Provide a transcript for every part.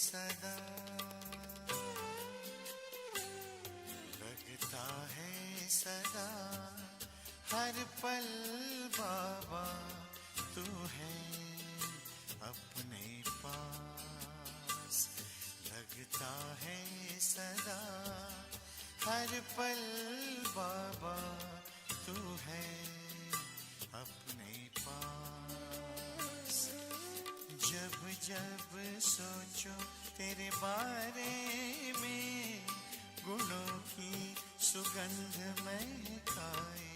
सदा, लगता है सदा, हर पल बाबा तू है अपने पास। लगता है सदा, हर पल बाबा तू है अपने पास। जब जब सोचो तेरे बारे में, गुणों की सुगंध महकाए,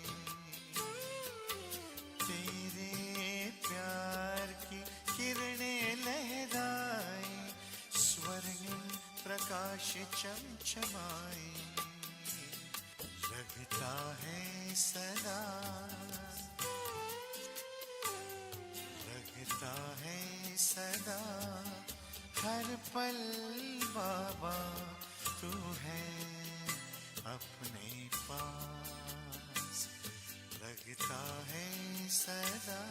तेरे प्यार की किरणें लहराए, स्वर्णिम प्रकाश चमचमाए। लगता है सदा, लगता है सदा, हर पल बाबा तू है अपने पास। लगता है सदा।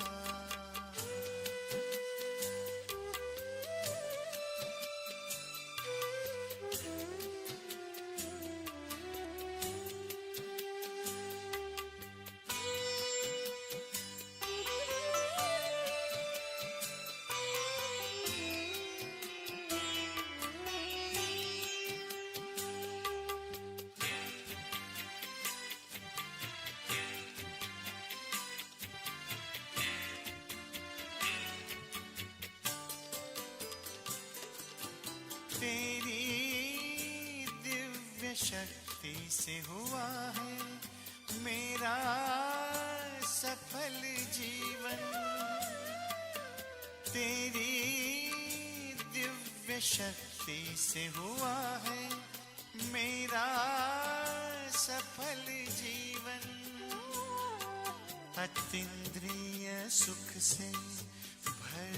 तेरी दिव्य शक्ति से हुआ है मेरा सफल जीवन। तेरी दिव्य शक्ति से हुआ है मेरा सफल जीवन। अतीन्द्रिय सुख से भर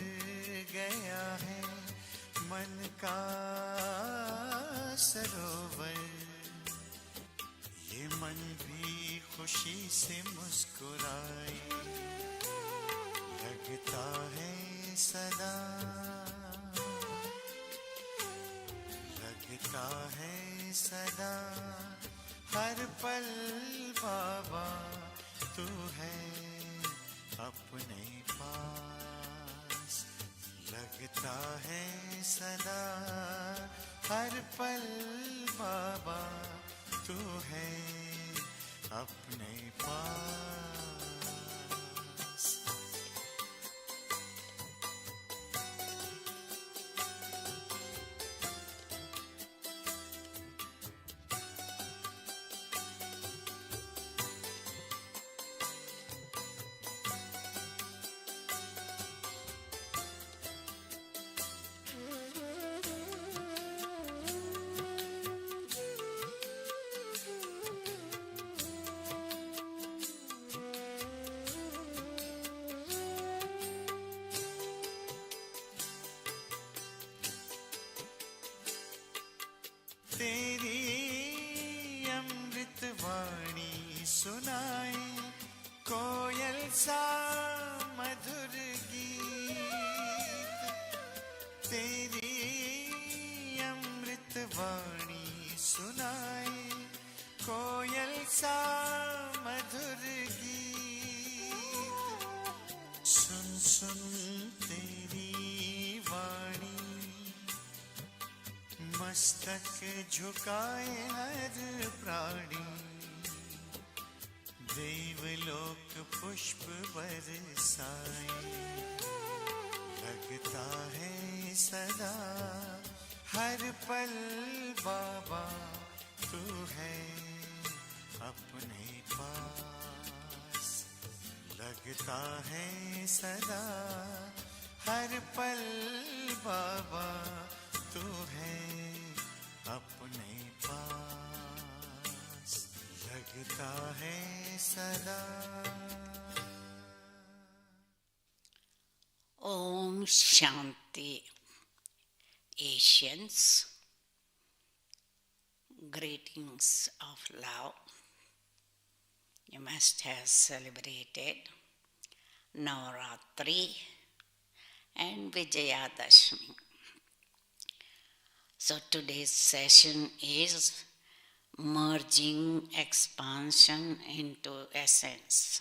गया है मन का सरोवर। ये मन भी खुशी से मुस्कुराए, लगता है सदा, लगता है सदा, हर पल बाबा तू है अपने पास। लगता है सदा, हर पल बाबा तू है अपने पास। तेरी अमृत वाणी सुनाए कोयल सा मधुर गीत। तेरी अमृत वाणी सुनाए कोयल सा मधुर गीत। सुन सुन तेरी वाणी, मस्तक झुकाए हर प्राणी। देवलोक पुष्प बरसाए, लगता है सदा, हर पल बाबा तू है अपने पास। लगता है सदा, हर पल बाबा तू है अपने पास। लगता है सदा। Om Shanti. Asians, greetings of love. You must have celebrated Navaratri and Vijayadashmi. So today's session is merging expansion into essence.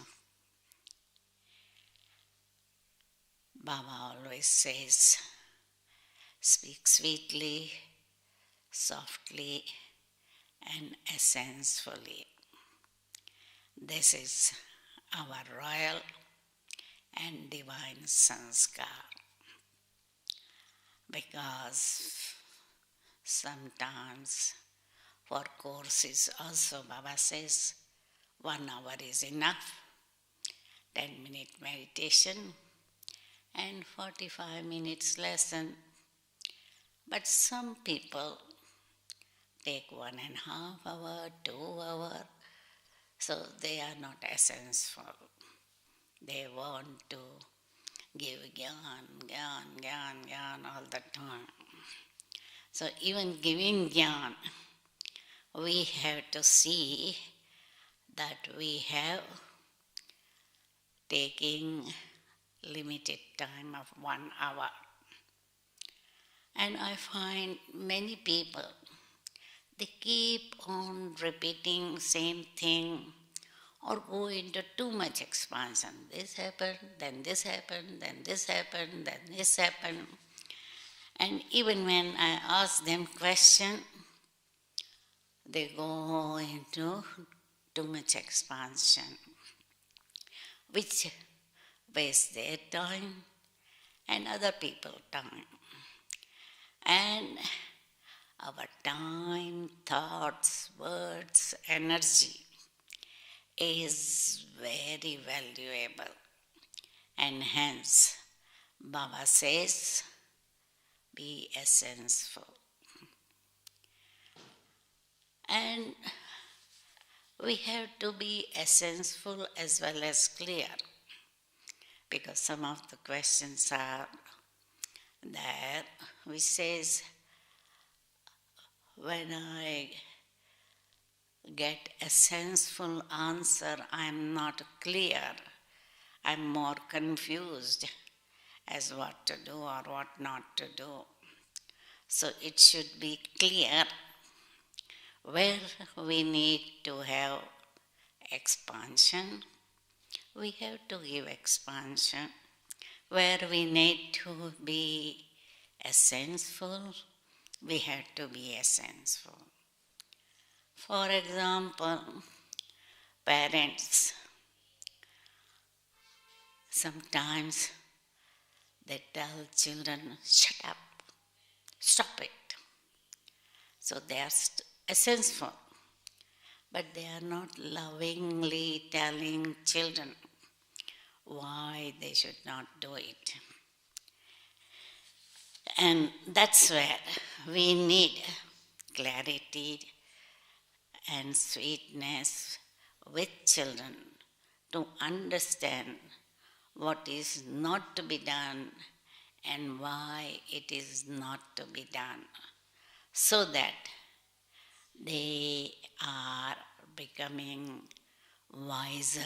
Baba always says, speak sweetly, softly, and essentially. This is our royal and divine sanskar. Because sometimes for courses also Baba says 1 hour is enough, 10-minute meditation and 45 minutes lesson. But some people take 1.5 hour, 2 hour, so they are not essential. They want to give gyan all the time. So even giving gyan, we have to see that we have taking limited time of 1 hour. And I find many people, they keep on repeating same thing or go into too much expansion. This happened, then this happened, then this happened, then this happened. And even when I ask them question, they go into too much expansion, which waste their time and other people's time. And our time, thoughts, words, energy is very valuable. And hence, Baba says, be essential. And we have to be essential as well as clear, because some of the questions are there which says, when I get a senseful answer, I am not clear. I am more confused as what to do or what not to do. So it should be clear where we need to have expansion. We have to give expansion. Where we need to be essential, we have to be essential. For example, parents, sometimes they tell children, shut up, stop it. So they are essential, but they are not lovingly telling children why they should not do it. And that's where we need clarity and sweetness with children to understand what is not to be done and why it is not to be done, so that they are becoming wiser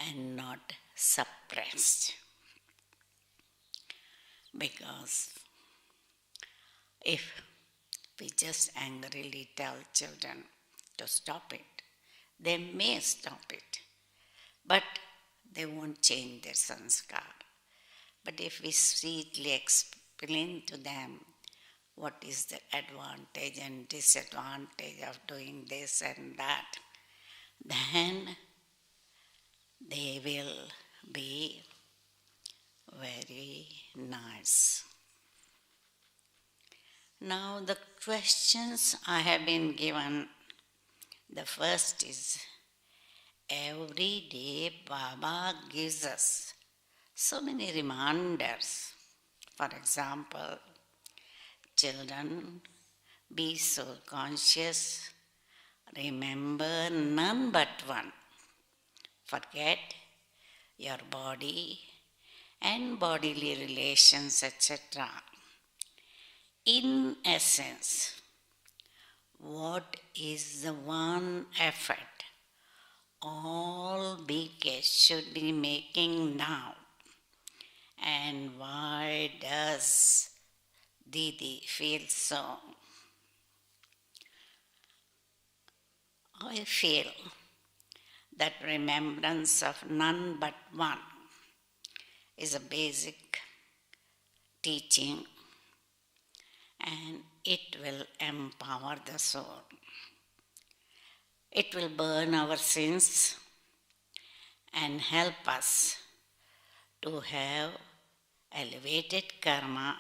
and not suppressed. Because if we just angrily tell children to stop it, they may stop it, but they won't change their sanskar. But if we sweetly explain to them what is the advantage and disadvantage of doing this and that, then they will be very nice. Now the questions I have been given, the first is, every day Baba gives us so many reminders. For example, children, be so conscious, remember none but one, forget your body and bodily relations, etc. In essence, what is the one effort all BKs should be making now? And why does Didi feels so. I feel that remembrance of none but one is a basic teaching, and it will empower the soul. It will burn our sins and help us to have elevated karma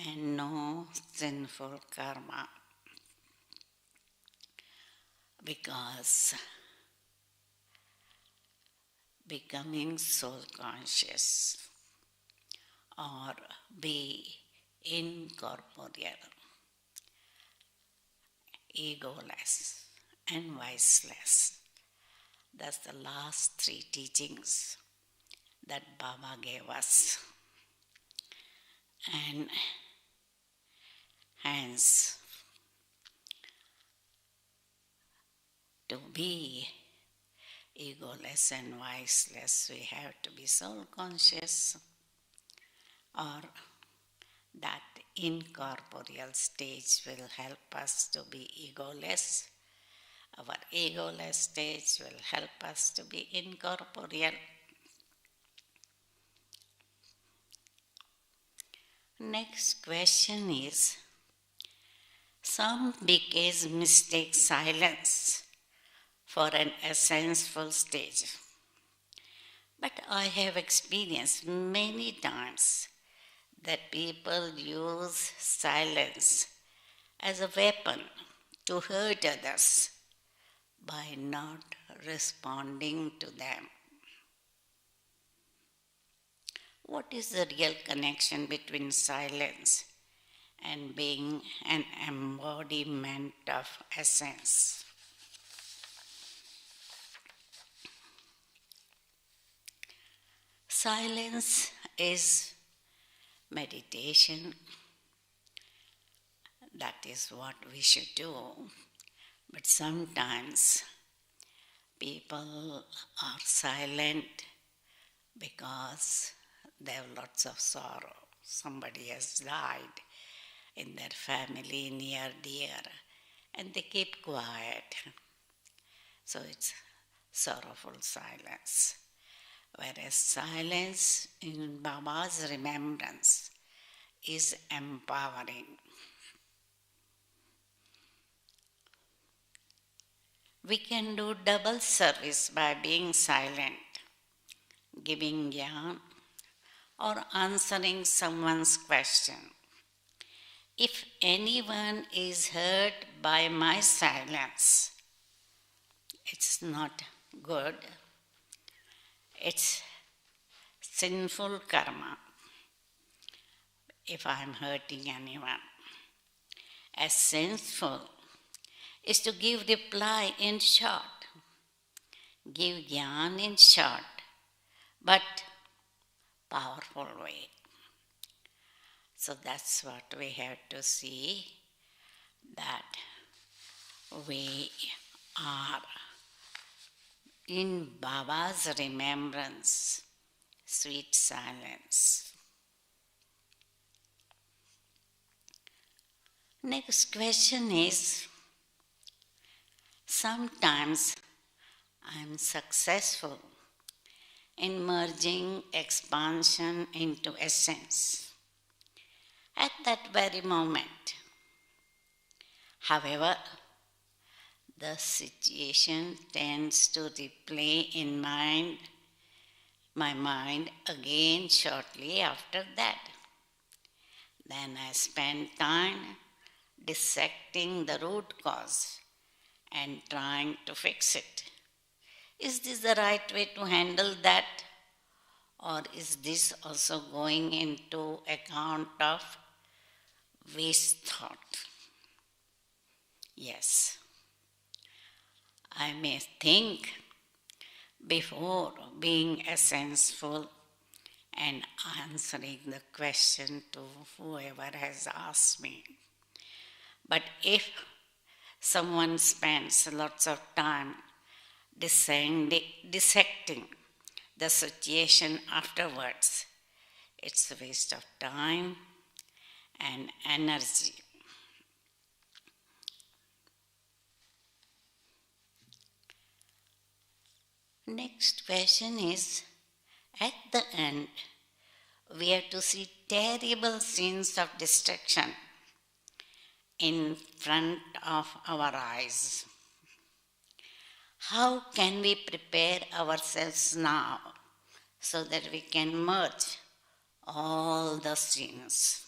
and no sinful karma. Because becoming soul conscious or be incorporeal, egoless and viceless. That's the last three teachings that Baba gave us. And hence, to be egoless and viceless, we have to be soul conscious, or that incorporeal stage will help us to be egoless. Our egoless stage will help us to be incorporeal. Next question is, some BKs mistake silence for an essential stage. But I have experienced many times that people use silence as a weapon to hurt others by not responding to them. What is the real connection between silence and being an embodiment of essence? Silence is meditation. That is what we should do. But sometimes people are silent because they have lots of sorrow. Somebody has died in their family, near, dear, and they keep quiet. So it's sorrowful silence. Whereas silence in Baba's remembrance is empowering. We can do double service by being silent, giving jnana, or answering someone's question. If anyone is hurt by my silence, it's not good. It's sinful karma if I am hurting anyone. As sinful is to give reply in short, give jnana in short, but powerful way. So that's what we have to see, that we are in Baba's remembrance, sweet silence. Next question is, sometimes I am successful in merging expansion into essence at that very moment. However, the situation tends to replay in my mind again shortly after that. Then I spend time dissecting the root cause and trying to fix it. Is this the right way to handle that? Or is this also going into account of waste thought? Yes. I may think before being essenseful and answering the question to whoever has asked me. But if someone spends lots of time dissecting the situation afterwards, it's a waste of time and energy. Next question is, at the end, we have to see terrible scenes of destruction in front of our eyes. How can we prepare ourselves now so that we can merge all the scenes?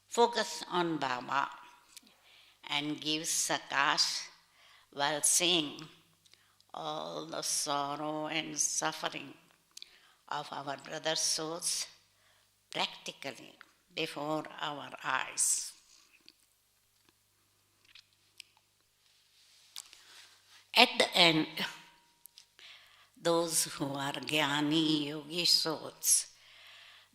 Focus on Baba and give Sakash while seeing all the sorrow and suffering of our brother's souls practically before our eyes. At the end, those who are Jnani Yogi souls,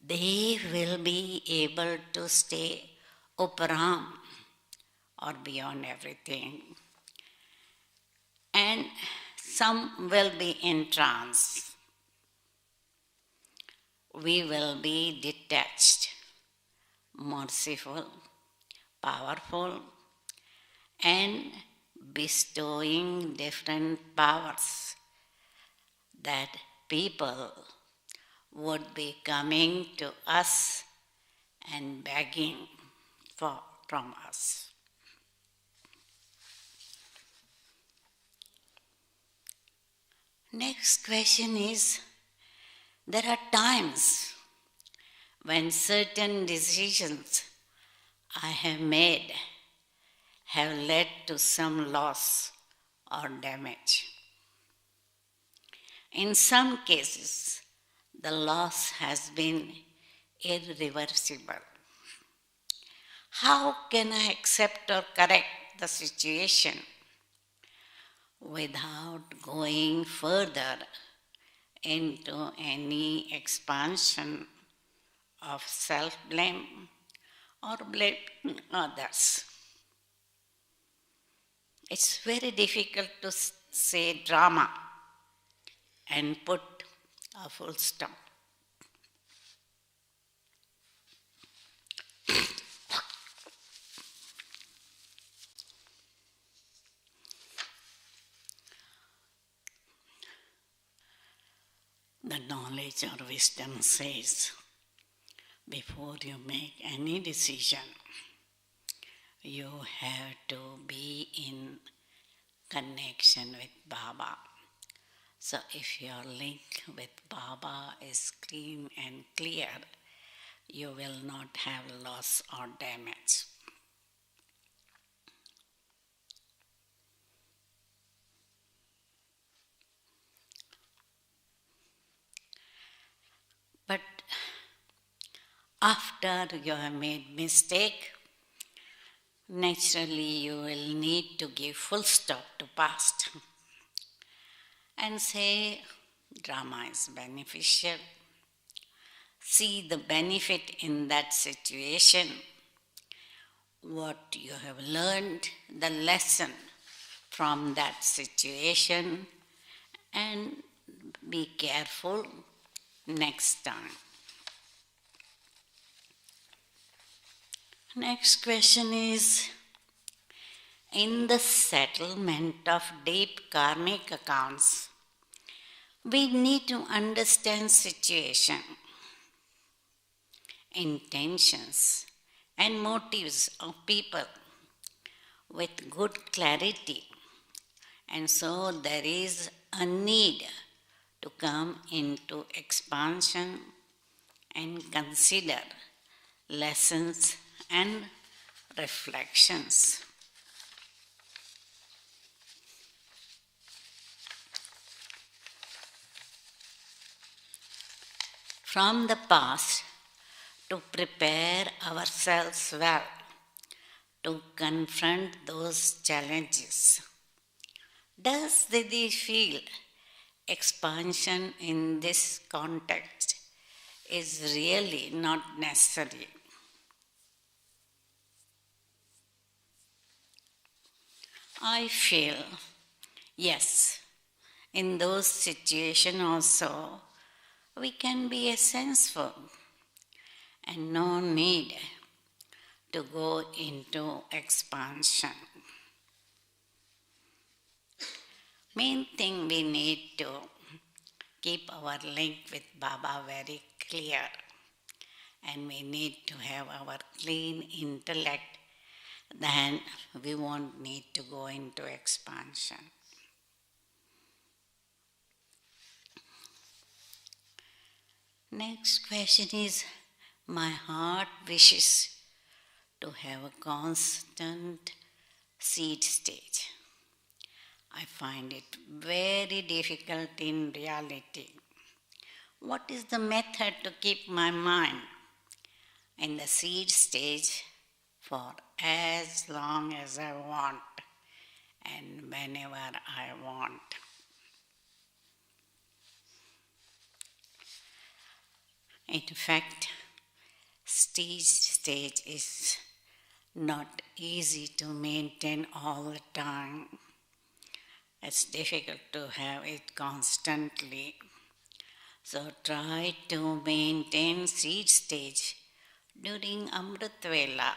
they will be able to stay uparam or beyond everything. And some will be in trance. We will be detached, merciful, powerful, and bestowing different powers that people would be coming to us and begging from us. Next question is, there are times when certain decisions I have made have led to some loss or damage. In some cases, the loss has been irreversible. How can I accept or correct the situation without going further into any expansion of self-blame or blaming others? It's very difficult to say drama and put a full stop. The knowledge or wisdom says, before you make any decision, you have to be in connection with Baba. So if your link with Baba is clean and clear, you will not have loss or damage. But after you have made mistake, naturally you will need to give full stop to past and say drama is beneficial. See the benefit in that situation, what you have learned, the lesson from that situation, and be careful next time. Next question is, in the settlement of deep karmic accounts, we need to understand situation, intentions, and motives of people with good clarity. And so there is a need to come into expansion and consider lessons and reflections. From the past, to prepare ourselves well to confront those challenges. Does Didi feel expansion in this context is really not necessary? I feel, yes, in those situations also, we can be essential and no need to go into expansion. Main thing we need to keep our link with Baba very clear, and we need to have our clean intellect, then we won't need to go into expansion. Next question is, my heart wishes to have a constant seed stage. I find it very difficult in reality. What is the method to keep my mind in the seed stage for as long as I want and whenever I want? In fact, stage is not easy to maintain all the time. It's difficult to have it constantly. So try to maintain seed stage during Amrit Vela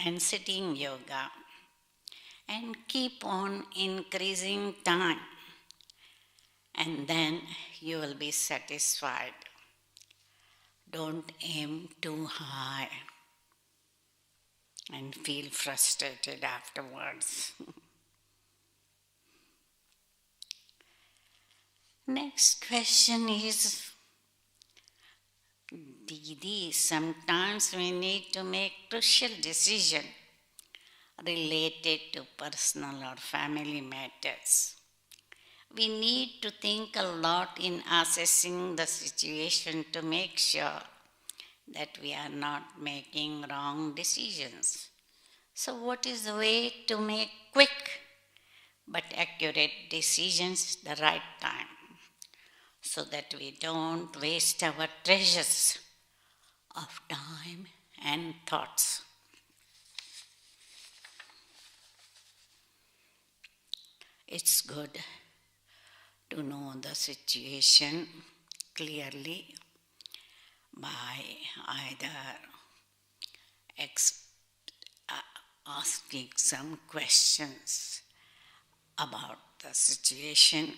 and sitting yoga, and keep on increasing time, and then you will be satisfied. Don't aim too high and feel frustrated afterwards. Next question is, Didi, sometimes we need to make crucial decision related to personal or family matters. We need to think a lot in assessing the situation to make sure that we are not making wrong decisions. So what is the way to make quick but accurate decisions the right time, so that we don't waste our treasures of time and thoughts? It's good to know the situation clearly by either asking some questions about the situation.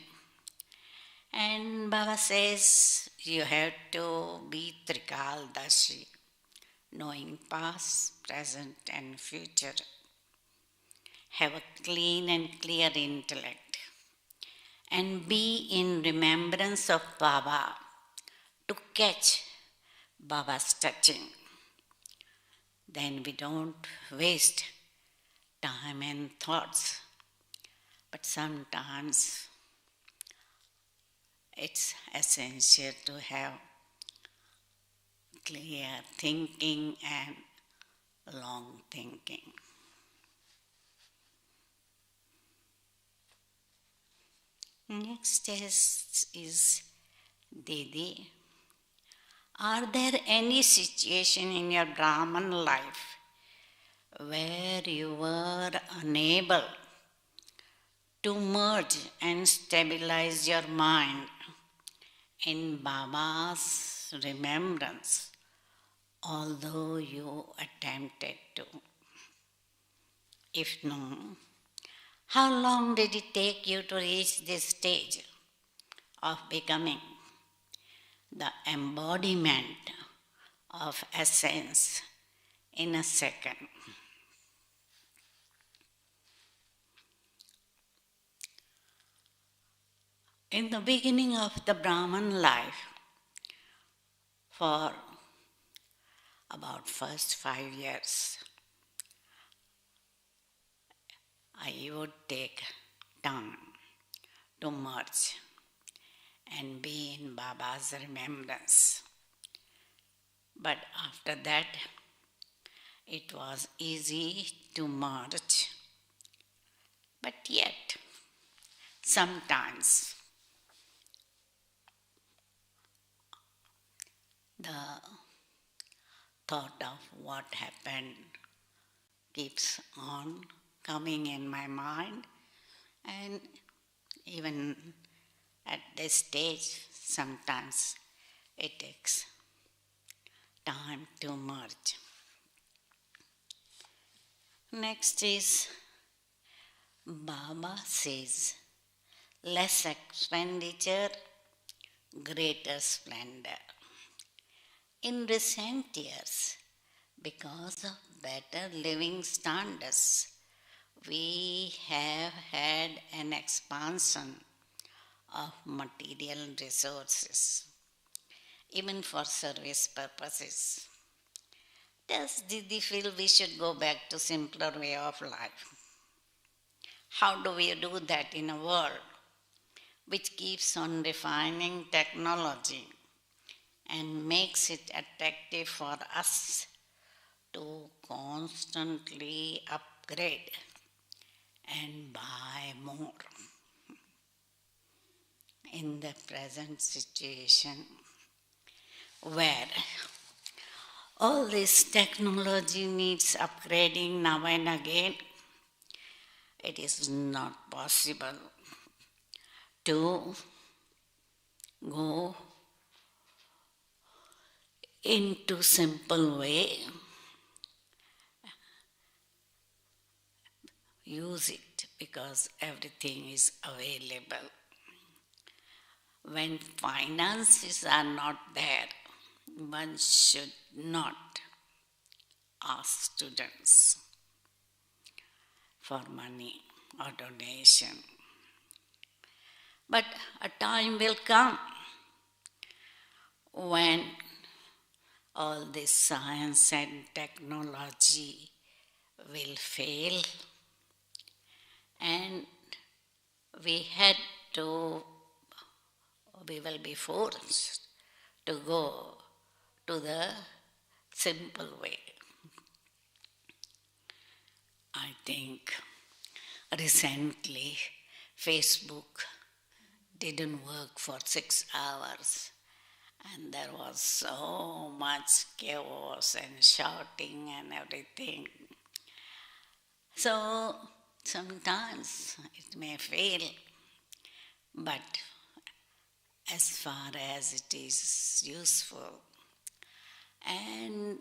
And Baba says you have to be Trikal-dashi, knowing past, present and future. Have a clean and clear intellect, and be in remembrance of Baba to catch Baba's touching. Then we don't waste time and thoughts. But sometimes it's essential to have clear thinking and long thinking. Next test is, Didi, are there any situation in your Brahman life where you were unable to merge and stabilize your mind in Baba's remembrance, although you attempted to? If no, how long did it take you to reach this stage of becoming the embodiment of essence in a second? In the beginning of the Brahman life, for about first 5 years, I would take time to merge and be in Baba's remembrance. But after that, it was easy to merge. But yet, sometimes the thought of what happened keeps on coming in my mind, and even at this stage, sometimes it takes time to merge. Next is Baba says, less expenditure, greater splendor. In recent years, because of better living standards, we have had an expansion of material resources, even for service purposes. Does Didi feel we should go back to simpler way of life? How do we do that in a world which keeps on refining technology and makes it attractive for us to constantly upgrade and buy more? In the present situation where all this technology needs upgrading now and again, it is not possible to go into simple way, use it because everything is available. When finances are not there, one should not ask students for money or donation. But a time will come when all this science and technology will fail, and we will be forced to go to the simple way. I think recently Facebook didn't work for 6 hours, and there was so much chaos and shouting and everything. So sometimes it may fail, but as far as it is useful and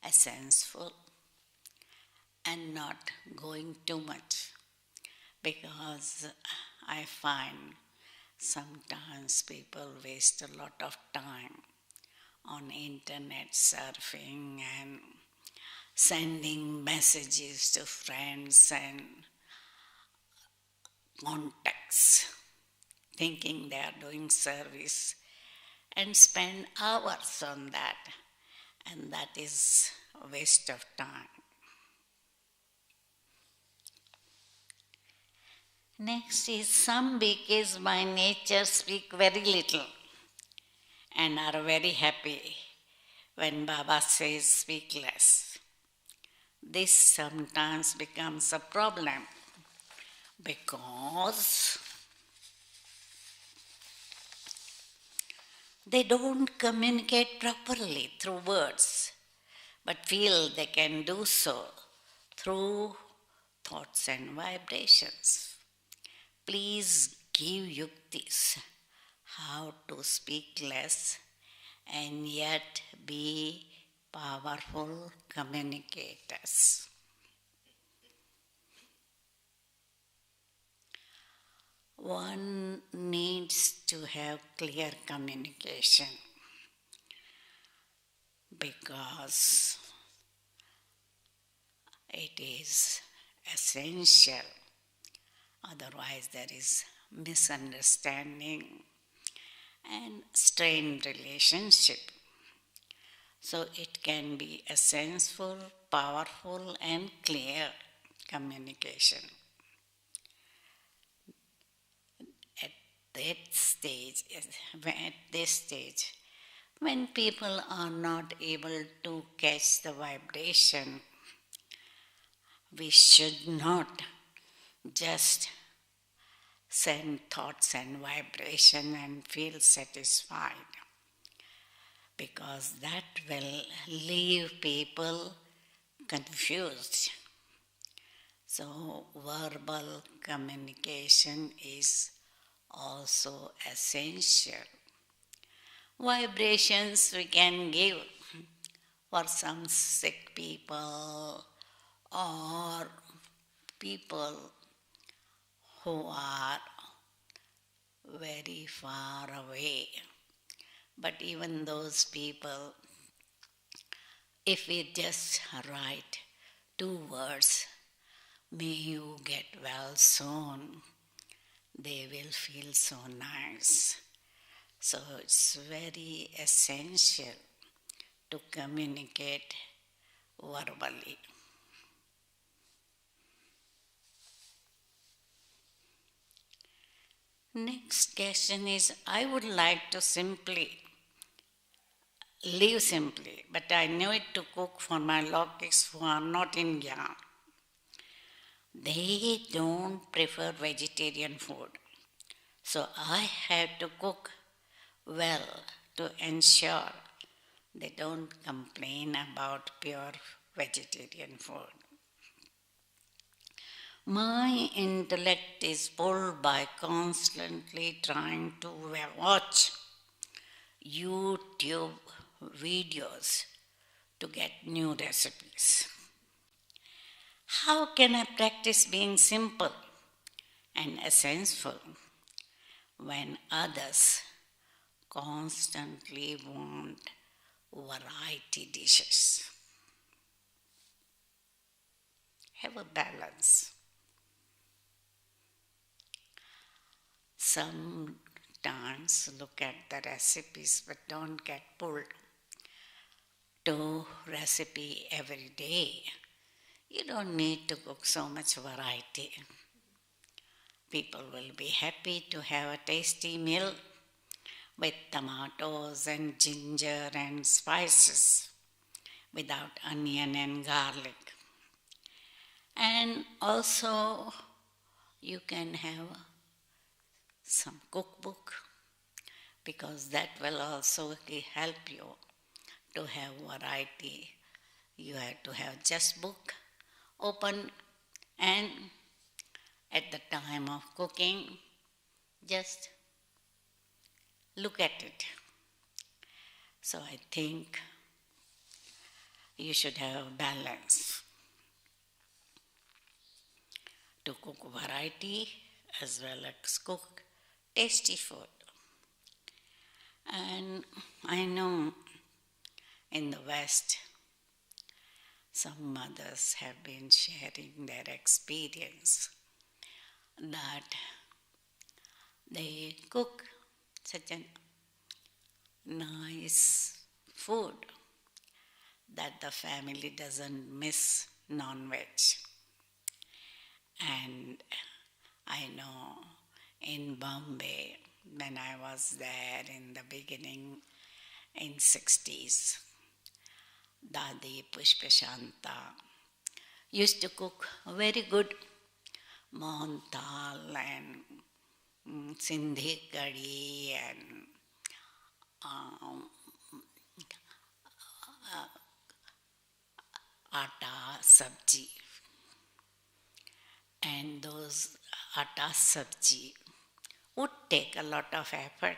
essential and not going too much, because I find sometimes people waste a lot of time on internet surfing and sending messages to friends and contacts, thinking they are doing service, and spend hours on that, and that is a waste of time. Next is some BKs by nature speak very little and are very happy when Baba says speak less. This sometimes becomes a problem because they don't communicate properly through words, but feel they can do so through thoughts and vibrations. Please give yuktis how to speak less and yet be powerful communicators. One needs to have clear communication because it is essential. Otherwise, there is misunderstanding and strained relationship. So it can be essential, powerful, and clear communication. At this stage, when people are not able to catch the vibration, we should not just send thoughts and vibration and feel satisfied, because that will leave people confused. So verbal communication is also essential. Vibrations we can give for some sick people or people who are very far away. But even those people, if we just write 2 words, may you get well soon, they will feel so nice. So it's very essential to communicate verbally. Next question is, I would like to live simply, but I need to cook for my logics who are not in Gyan. They don't prefer vegetarian food. So I have to cook well to ensure they don't complain about pure vegetarian food. My intellect is pulled by constantly trying to watch YouTube videos to get new recipes. How can I practice being simple and essential when others constantly want variety dishes? Have a balance. Sometimes look at the recipes but don't get pulled to recipe every day. You don't need to cook so much variety. People will be happy to have a tasty meal with tomatoes and ginger and spices without onion and garlic. And also you can have some cookbook, because that will also help you to have variety. You have to have just book open, and at the time of cooking, just look at it. So I think you should have a balance to cook variety as well as cook tasty food. And I know in the West, some mothers have been sharing their experience that they cook such a nice food that the family doesn't miss non-veg. And I know in Bombay, when I was there in the beginning, in 60s, Dadi Pushpashanta used to cook very good mohan dal and Sindhi curry and atta sabji. And those atta sabji would take a lot of effort,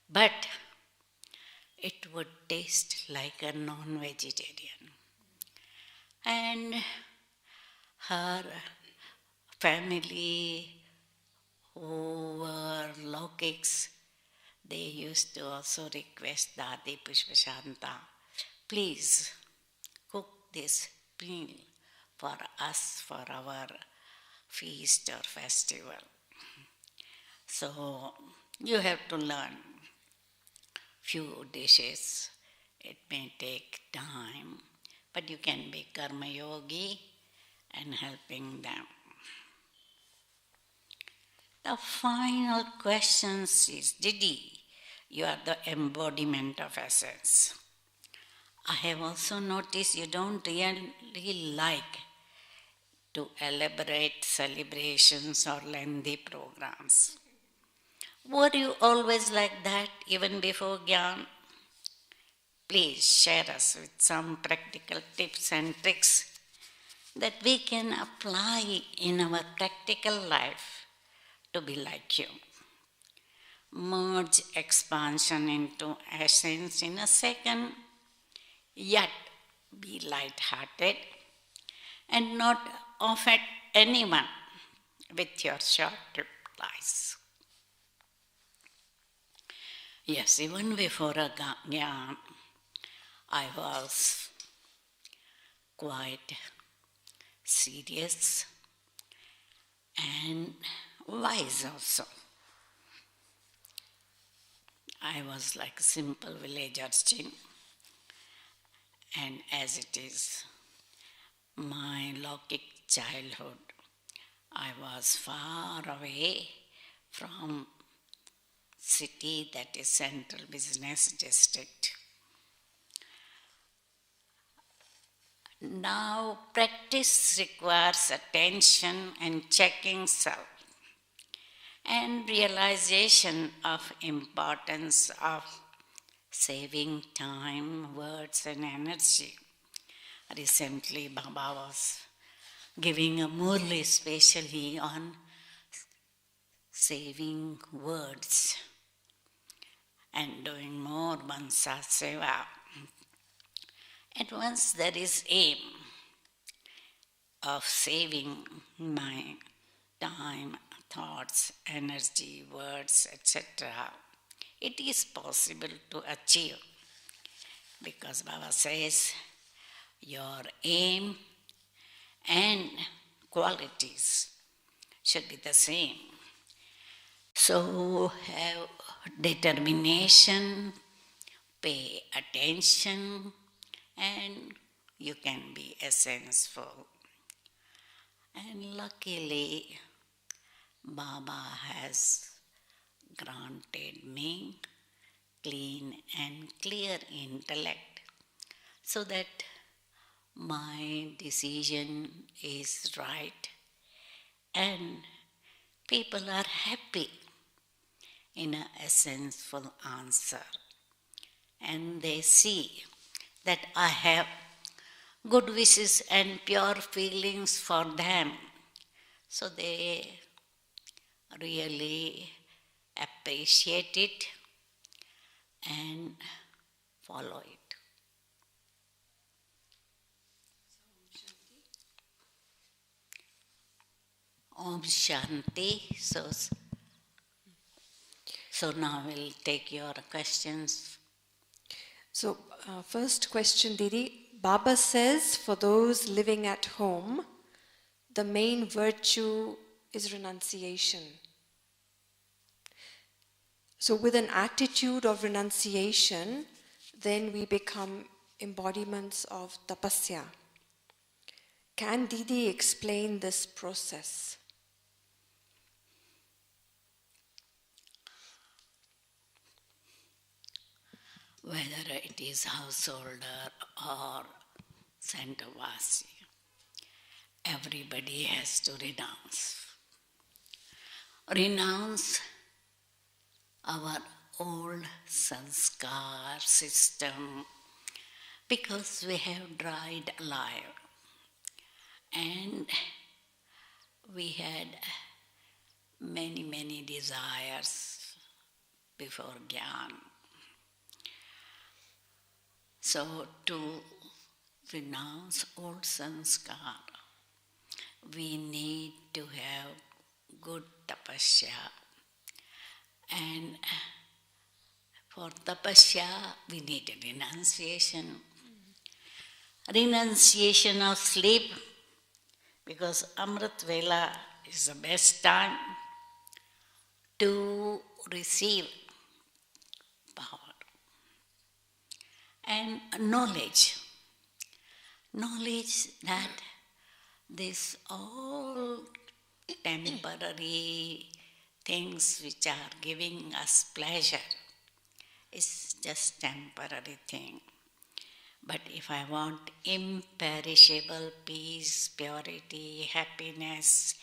but it would taste like a non-vegetarian. And her family who were logics, they used to also request Dadi Pushpashanta, please cook this meal for us for our feast or festival. So you have to learn few dishes. It may take time, but you can be karma yogi and helping them. The final question is, Didi, you are the embodiment of essence. I have also noticed you don't really like to elaborate celebrations or lengthy programs. Were you always like that even before Gyan? Please share us with some practical tips and tricks that we can apply in our practical life to be like you. Merge expansion into essence in a second, yet be light-hearted and not offend anyone with your short replies. Yes, even before a Gyan, I was quite serious and wise also. I was like a simple village urchin, and as it is my Lokik childhood, I was far away from city, that is central business district. Now practice requires attention and checking self and realization of importance of saving time, words and energy. Recently Baba was giving a murli especially on saving words and doing more Mansa Seva. At once there is aim of saving my time, thoughts, energy, words, etc. It is possible to achieve because Baba says your aim and qualities should be the same. So have determination, pay attention, and you can be essential. And luckily, Baba has granted me clean and clear intellect so that my decision is right and people are happy in an essential answer. And they see that I have good wishes and pure feelings for them. So they really appreciate it and follow it. Om Shanti. So now we'll take your questions. So, first question, Didi. Baba says for those living at home, the main virtue is renunciation. So, with an attitude of renunciation, then we become embodiments of tapasya. Can Didi explain this process? Whether it is householder or Santavasi, everybody has to renounce. Renounce our old sanskar system because we have died alive and we had many desires before Gyan. So to renounce old sanskar, we need to have good tapasya. And for tapasya, we need a renunciation. Renunciation of sleep, because Amrit Vela is the best time to receive power. And knowledge that this all temporary things which are giving us pleasure is just temporary thing. But if I want imperishable peace, purity, happiness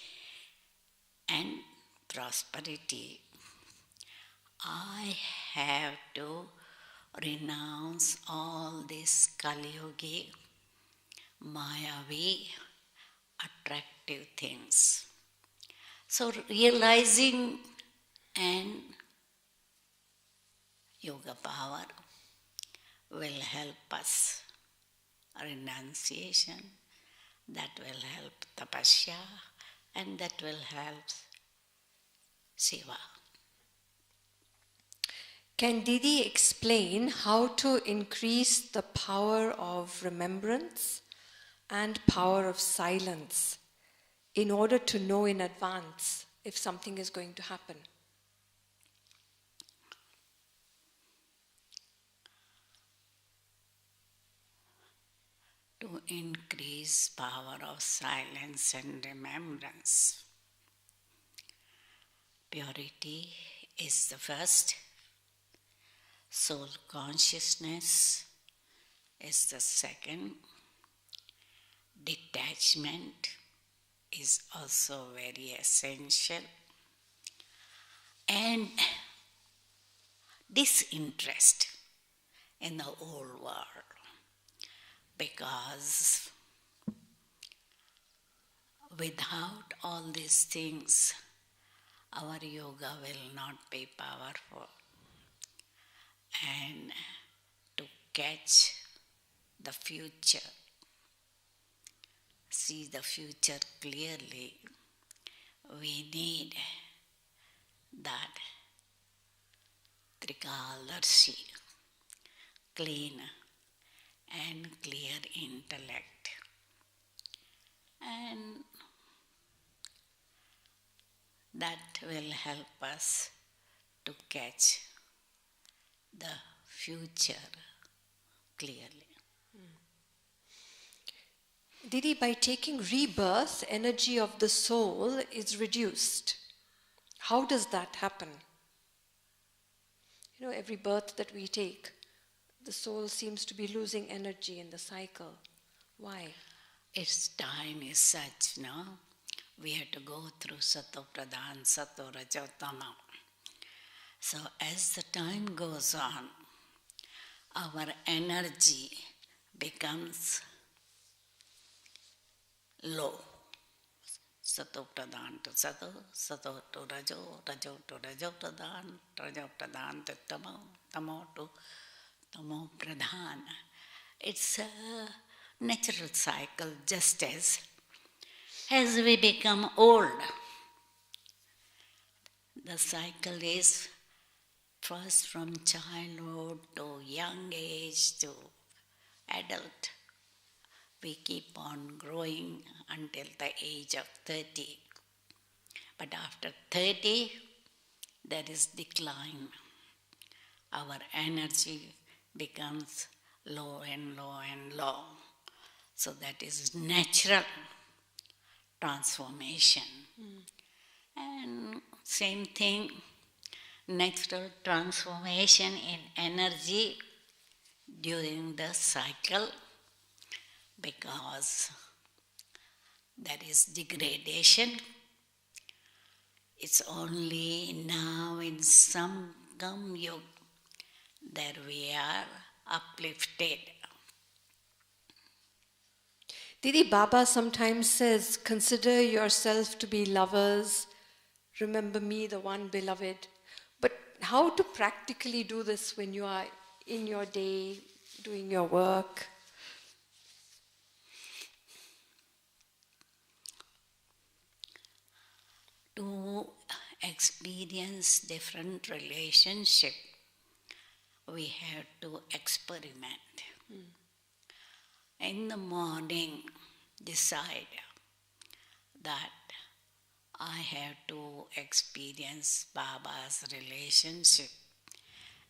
and prosperity, I have to renounce all these Kali-yugi, Mayavi, attractive things. So realizing and yoga power will help us. Renunciation That will help tapasya and that will help Siva. Can Didi explain how to increase the power of remembrance and power of silence in order to know in advance if something is going to happen? To increase power of silence and remembrance, purity is the first, soul consciousness is the second, detachment is also very essential, and disinterest in the whole world, because without all these things our yoga will not be powerful. And to catch the future, see the future clearly, we need that Trikaldarshi, clean and clear intellect. And that will help us to catch the future clearly. Didi, by taking rebirth, energy of the soul is reduced. How does that happen? Every birth that we take, the soul seems to be losing energy in the cycle. Why? Its time is such, no? We have to go through Sato Pradhan, Sato Rajotama. So as the time goes on, our energy becomes low. Sato Pradhan to Sato, Sato to Rajo, Rajo to Rajo Pradhan to Tamo, Tamo to Tamo Pradhan. It's a natural cycle, just as we become old. The cycle is first from childhood to young age to adult. We keep on growing until the age of 30. But after 30, there is decline. Our energy becomes low and low and low. So that is natural transformation. And same thing, natural transformation in energy during the cycle, because there is degradation. It's only now in Samgam Yuga that we are uplifted. Didi, Baba sometimes says, consider yourself to be lovers, remember me, the one beloved. But how to practically do this when you are in your day, doing your work? To experience different relationship, we have to experiment. In the morning, decide that I have to experience Baba's relationship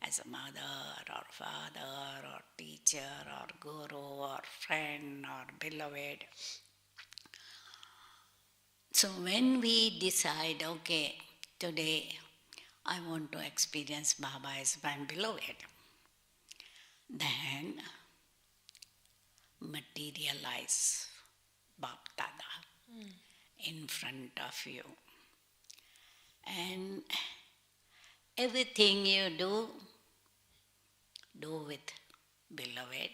as a mother or father or teacher or guru or friend or beloved. So when we decide, okay, today I want to experience Baba as my beloved, then materialize Bapdada in front of you. And everything you do with beloved.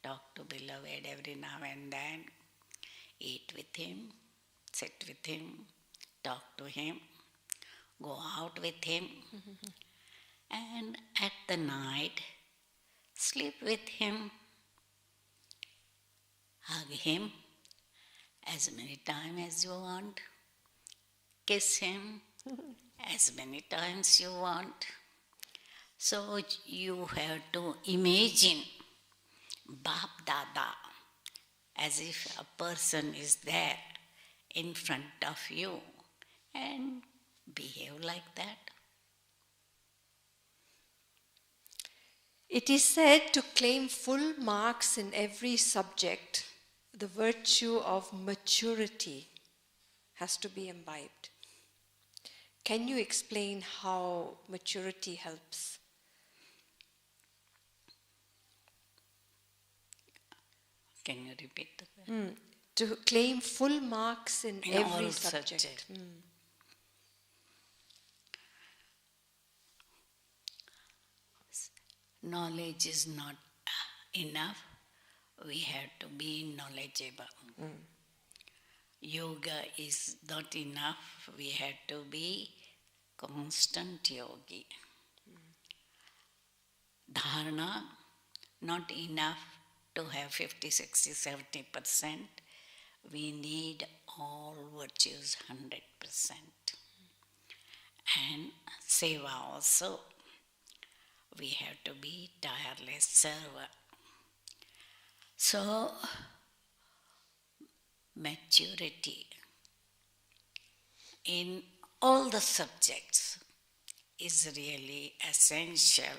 Talk to beloved every now and then. Eat with him, sit with him, talk to him, go out with him. And at the night, sleep with him, hug him, as many times as you want. Kiss him as many times you want. So you have to imagine Bap Dada as if a person is there in front of you and behave like that. It is said to claim full marks in every subject, the virtue of maturity has to be imbibed. Can you explain how maturity helps? Can you repeat the question? To claim full marks in every all subject. Knowledge is not enough. We have to be knowledgeable. Yoga is not enough. We have to be constant yogi. Dharana, not enough to have 50, 60, 70%. We need all virtues 100%. And seva also. We have to be tireless server. So, maturity in all the subjects is really essential.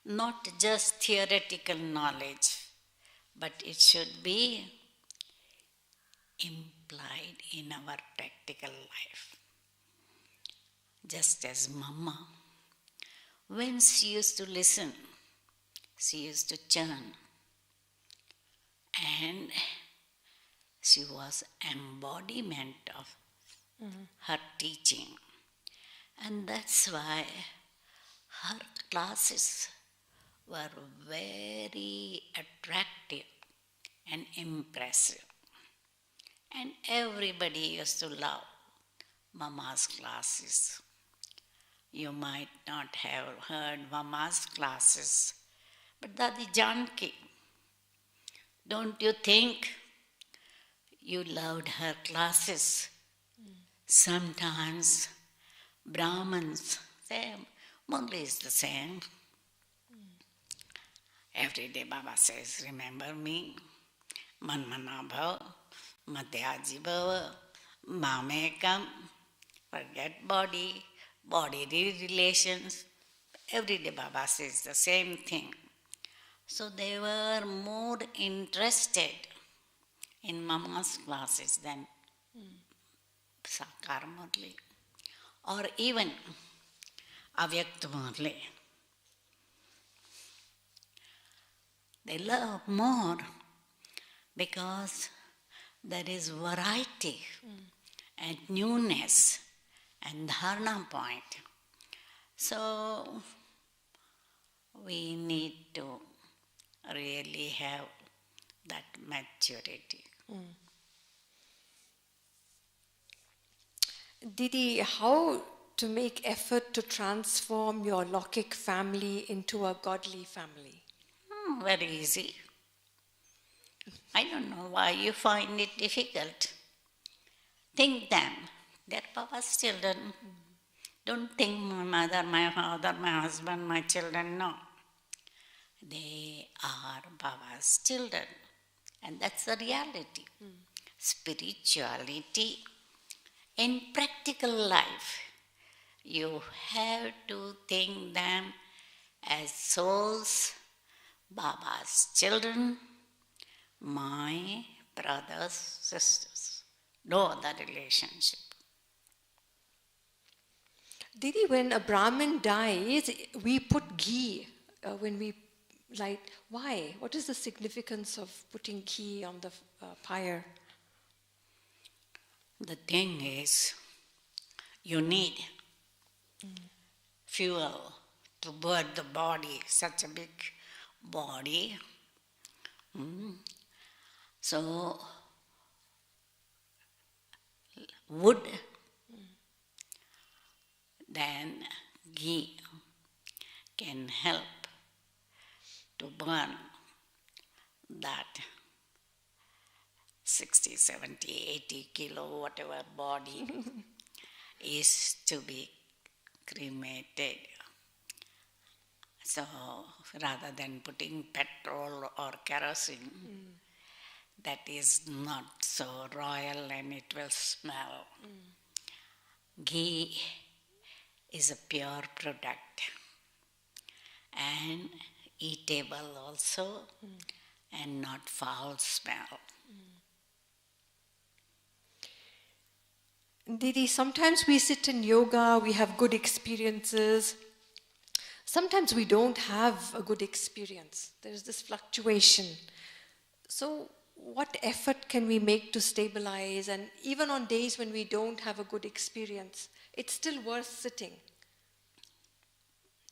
Not just theoretical knowledge, but it should be implied in our practical life. Just as Mama, when she used to listen, she used to chant, and she was embodiment of her teaching. And that's why her classes were very attractive and impressive. And everybody used to love Mama's classes. You might not have heard Mama's classes, but Dadi Janki, don't you think you loved her classes? Sometimes Brahmins say, Murli is the same. Every day Baba says, remember me, Manmana Bhav, Madhyaji Bhav, Mamekam, forget body relations. Every day Baba says the same thing. So they were more interested in Mama's classes than Sakar Murli or even Avyakt Murli. They love more because there is variety and newness and dharana point. So we need to really have that maturity. Didi, how to make effort to transform your Lokik family into a godly family? Very easy. I don't know why you find it difficult. Think them. They're Baba's children. Don't think my mother, my father, my husband, my children. No. They are Baba's children. And that's the reality. Spirituality in practical life, you have to think them as souls, Baba's children, my brothers, sisters. No other relationship. Didi, when a Brahmin dies, we put ghee when we light. Why? What is the significance of putting ghee on the pyre? The thing is, you need fuel to burn the body, such a big body. So, wood, then ghee can help to burn that 60, 70, 80 kilo, whatever body is to be cremated. So rather than putting petrol or kerosene, that is not so royal and it will smell. Ghee is a pure product and eatable also and not foul smell. Didi, sometimes we sit in yoga, we have good experiences. Sometimes we don't have a good experience. There's this fluctuation. So what effort can we make to stabilize? And even on days when we don't have a good experience, it's still worth sitting.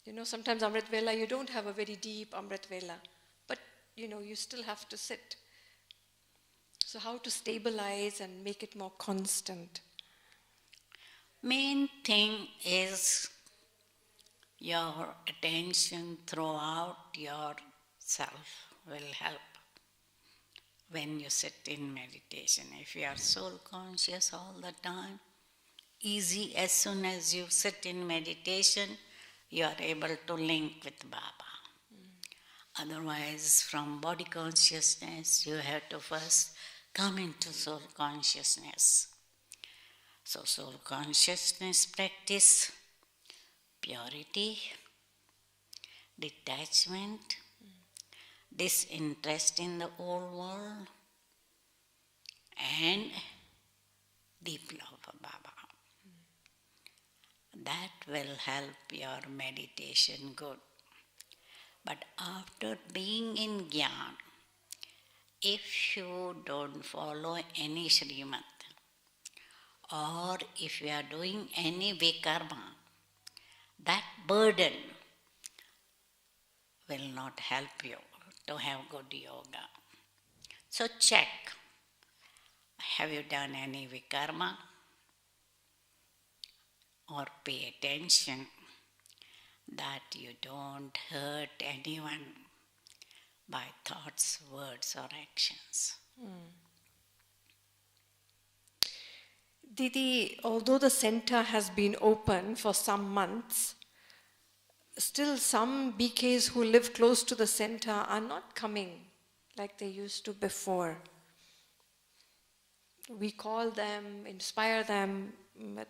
You know, sometimes Amrit Vela, you don't have a very deep Amrit Vela, but you know, you still have to sit. So how to stabilize and make it more constant? Main thing is your attention throughout yourself will help when you sit in meditation. If you are soul conscious all the time, easy, as soon as you sit in meditation, you are able to link with Baba. Otherwise, from body consciousness, you have to first come into soul consciousness. So soul consciousness practice purity, detachment, disinterest in the old world, and deep love for Baba. That will help your meditation good. But after being in Gyan, if you don't follow any Srimad, or if you are doing any Vikarma, that burden will not help you to have good yoga. So check, have you done any Vikarma? Or pay attention that you don't hurt anyone by thoughts, words or actions. Didi, although the center has been open for some months, still some BKs who live close to the center are not coming like they used to before. We call them, inspire them, but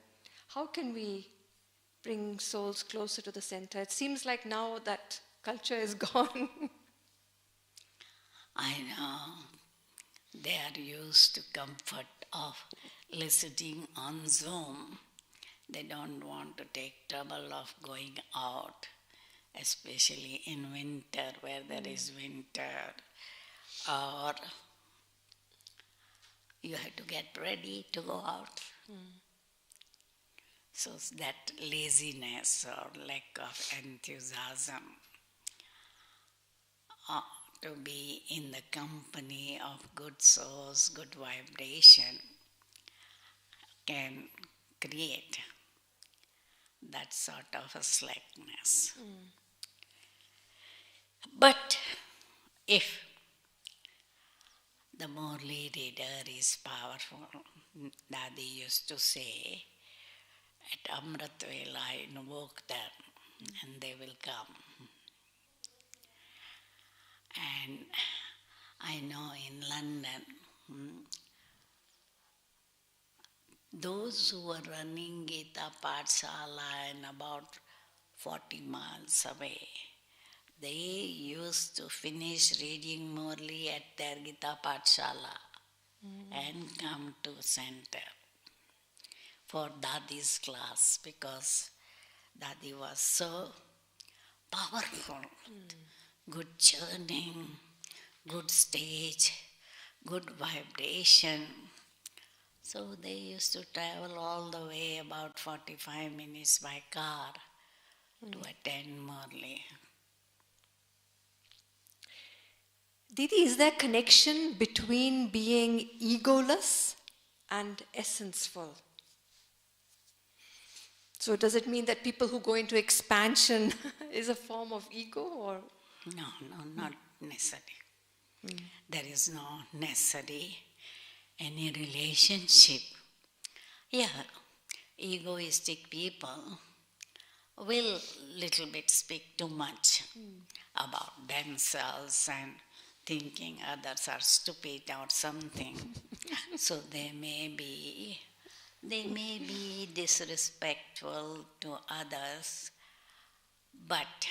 how can we bring souls closer to the center? It seems like now that culture is gone. I know they are used to comfort of listening on Zoom. They don't want to take trouble of going out, especially in winter where there is winter, or you have to get ready to go out. So that laziness or lack of enthusiasm to be in the company of good souls, good vibration can create that sort of a slackness. But if the Murli reader is powerful, Dadi used to say, at Amrit Vela I invoke them and they will come. And I know in London, those who were running Gita Pathshala and about 40 miles away, they used to finish reading Murli at their Gita Pathshala and come to center for Dadi's class, because Dadi was so powerful. Good churning, good stage, good vibration. So they used to travel all the way about 45 minutes by car to attend Murli. Didi, is there connection between being egoless and essenceful? So does it mean that people who go into expansion is a form of ego, or? No, not necessary. There is no necessary. any relationship. Yeah, egoistic people will little bit speak too much about themselves and thinking others are stupid or something. So they may be disrespectful to others, but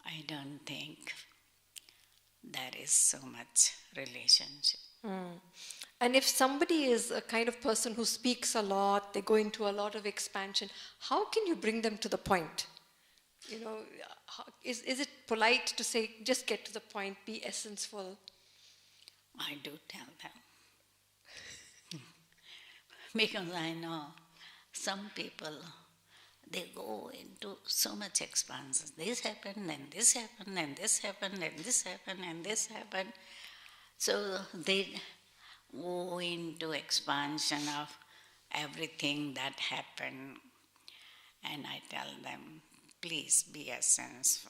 I don't think there is so much relationship. And if somebody is a kind of person who speaks a lot, they go into a lot of expansion, how can you bring them to the point? You know, is it polite to say, just get to the point, be essence-full? I do tell them. Because I know some people, they go into so much expansion. This happened, and this happened, and this happened, and this happened, and this happened. So they go into expansion of everything that happened. And I tell them, please be essence.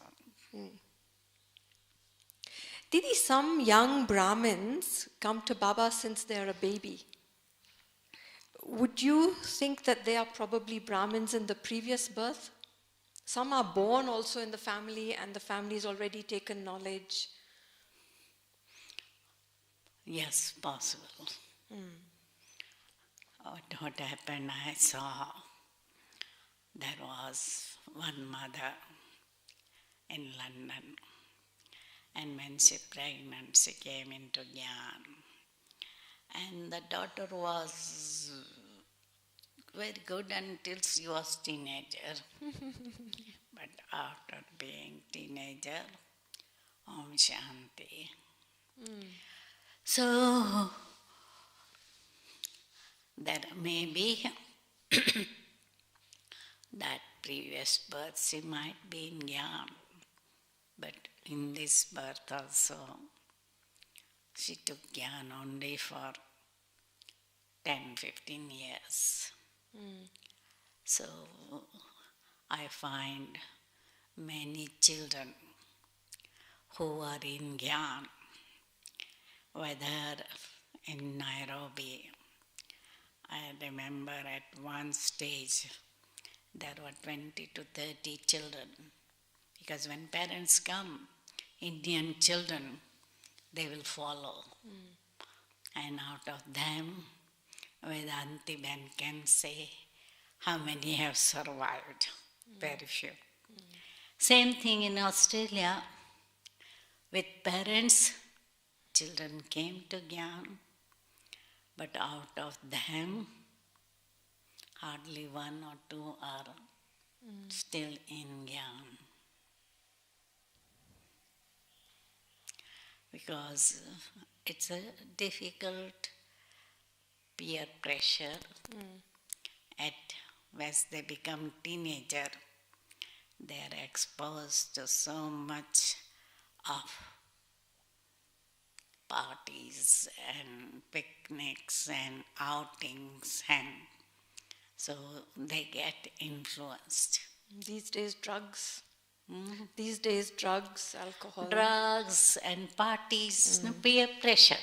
Didi, some young Brahmins come to Baba since they're a baby. Would you think that they are probably Brahmins in the previous birth? Some are born also in the family and the family's already taken knowledge. Yes, possible. What happened, I saw there was one mother in London, and when she pregnant, she came into Gyan. And the daughter was very good until she was teenager. But after being teenager, Om Shanti. So, there may be that previous birth she might be in Gyan, but in this birth also she took Gyan only for 10-15 years. So I find many children who are in Gyan, whether in Nairobi. I remember at one stage there were 20 to 30 children, because when parents come, Indian children, they will follow. And out of them, Vedanti Ben can say how many have survived. Very few. Same thing in Australia. With parents, children came to Gyan, but out of them, hardly 1 or 2 are still in Gyan. Because it's a difficult peer pressure. As they become teenager, they are exposed to so much of parties and picnics and outings, and so they get influenced. These days, drugs. These days, drugs, alcohol. Drugs and parties, peer pressure.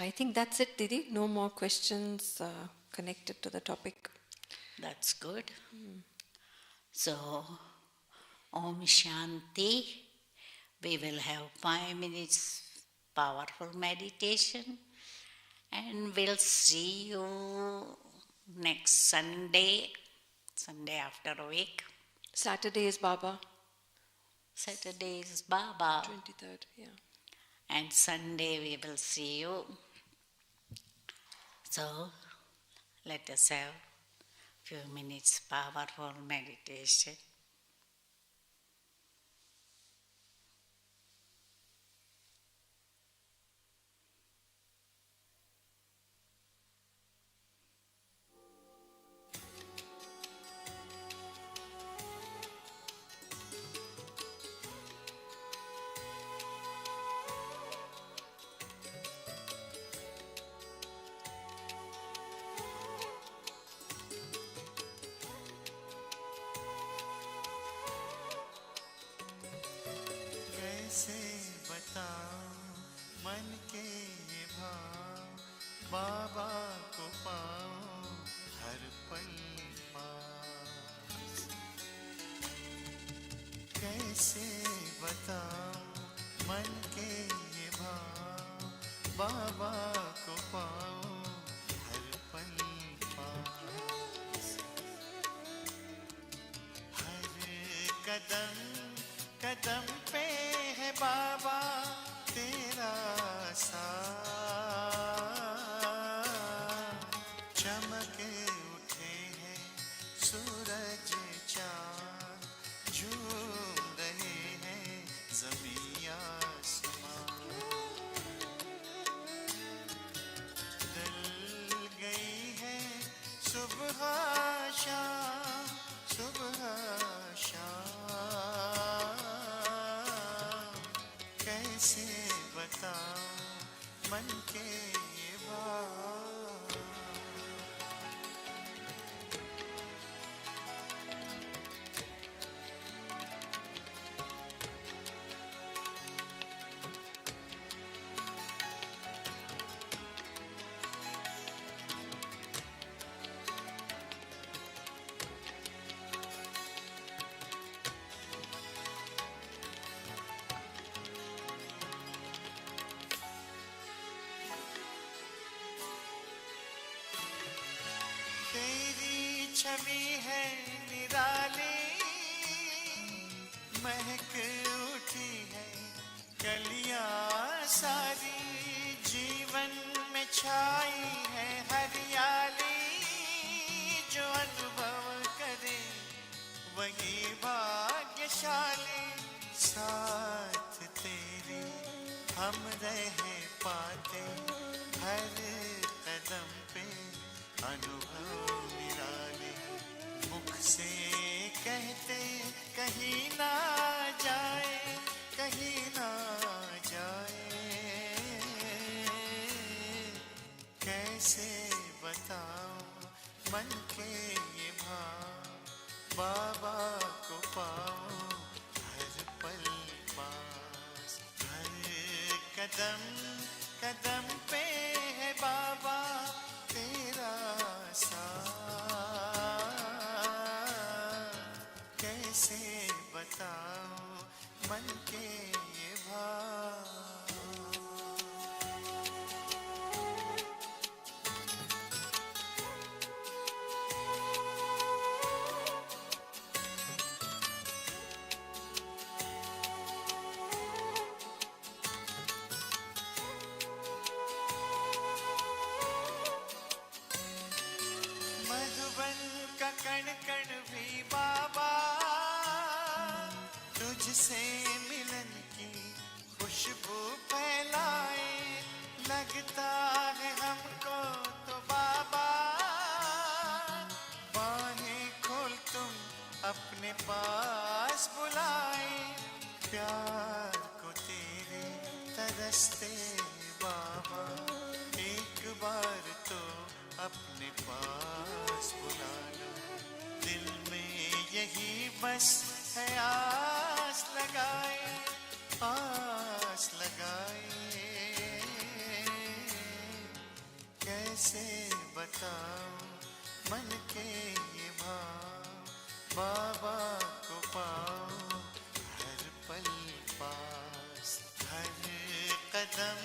I think that's it, Didi. No more questions connected to the topic. That's good. So, Om Shanti. We will have 5 minutes powerful meditation, and we'll see you next Sunday after a week. Saturday is Baba. Saturday is Baba. 23rd, yeah. And Sunday we will see you. So, let us have few minutes powerful meditation. बाबा को पाऊं हर पल पास। कैसे बताऊं मन के ये भाव, बाबा को पाऊं हर पल पास। हर कदम कदम पे है बाबा तेरा साथ। चमके उठे हैं सूरज चाँद, झूम रहे हैं ज़मीं आसमां। ढल गई है सुबह शाम, सुबह शाम। कैसे बताऊं मन के ये बात। तेरी छवि है निराली, महक उठी है कलियां सारी। जीवन में छाई है हरियाली, जो अनुभव करे वही भाग्यशाली। साथ तेरे हम रह पाते हर कदम पे, अनुभव निराले। मुख से कहते कहीं ना जाए, कहीं ना जाए। कैसे बताऊं मन के ये भाव, बाबा को पाऊं हर पल पास। हर कदम कदम पे है बाबा तेरा साथ। कैसे बताऊं मन के ये भाव। मधुबन का कण कण भी बाबा, तुझसे मिलन की खुशबू फैलाए। लगता है हमको तो बाबा, बाहें खोल तुम अपने पास बुलाए। प्यार को तेरे तरसते बाबा, एक बार तो अपने पास बुला लो। दिल में यही बस है आस लगाए, आस लगाए। कैसे बताऊं मन के ये भाव, बाबा को पाऊं हर पल पास। हर कदम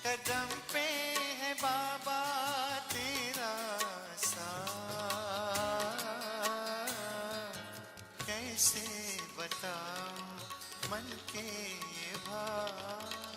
कदम पे है बाबा तेरा साथ। कैसे बताऊं मन के ये भाव।